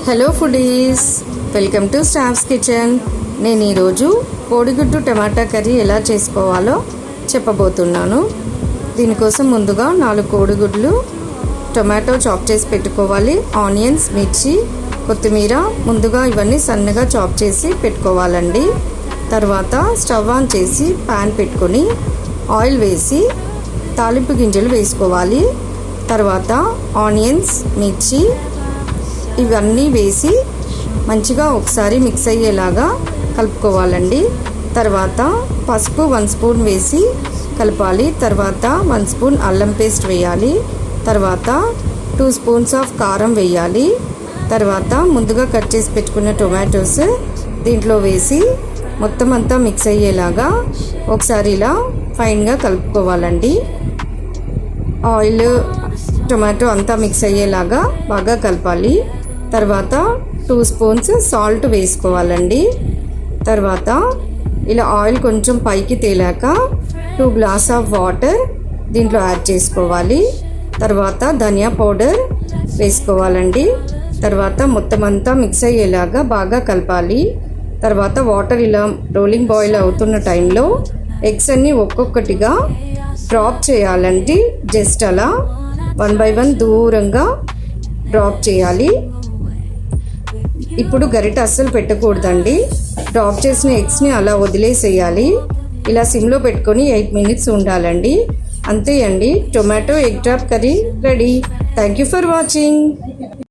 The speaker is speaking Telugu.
Hello foodies, welcome to staffs kitchen. నేను ఈరోజు కోడిగుడ్డు టమాటా కర్రీ ఎలా చేసుకోవాలో చెప్పబోతున్నాను. దీనికోసం ముందుగా 4 కోడిగుడ్లు, టొమాటో చాప్ చేసి పెట్టుకోవాలి. ఆనియన్స్, మిర్చి, కొత్తిమీర ముందుగా ఇవన్నీ సన్నగా చాప్ చేసి పెట్టుకోవాలండి. తర్వాత స్టవ్ ఆన్ చేసి ప్యాన్ పెట్టుకొని ఆయిల్ వేసి తాలింపు గింజలు వేసుకోవాలి. తర్వాత ఆనియన్స్, మిర్చి ఇవన్నీ వేసి మంచిగా ఒకసారి మిక్స్ అయ్యేలాగా కలుపుకోవాలండి. తర్వాత పసుపు 1 స్పూన్ వేసి కలపాలి. తర్వాత 1 స్పూన్ అల్లం పేస్ట్ వేయాలి. తర్వాత 2 స్పూన్స్ ఆఫ్ కారం వేయాలి. తర్వాత ముందుగా కట్ చేసి పెట్టుకున్న టొమాటోస్ దీంట్లో వేసి మొత్తం అంతా మిక్స్ అయ్యేలాగా ఒకసారి ఇలా ఫైన్గా కలుపుకోవాలండి. ఆయిల్, టొమాటో అంతా మిక్స్ అయ్యేలాగా బాగా కలపాలి. తర్వాత 2 స్పూన్స్ సాల్ట్ వేసుకోవాలండి. తర్వాత ఇలా ఆయిల్ కొంచెం పైకి తేలాక 2 గ్లాస్ ఆఫ్ వాటర్ దీంట్లో యాడ్ చేసుకోవాలి. తర్వాత ధనియా పౌడర్ వేసుకోవాలండి. తర్వాత మొత్తం అంతా మిక్స్ అయ్యేలాగా బాగా కలపాలి. తర్వాత వాటర్ ఇలా రోలింగ్ బాయిల్ అవుతున్న టైంలో ఎగ్స్ అన్నీ ఒక్కొక్కటిగా డ్రాప్ చేయాలండి. జస్ట్ అలా 1 by 1 దూరంగా డ్రాప్ చేయాలి. ఇప్పుడు గరిట అస్సలు పెట్టకూడదండి. డ్రాప్ చేసిన ఎగ్స్ని అలా వదిలేసేయాలి. ఇలా సిమ్లో పెట్టుకొని 8 minutes ఉండాలండి. అంతే అండి, tomato egg drop curry ready. Thank you for watching.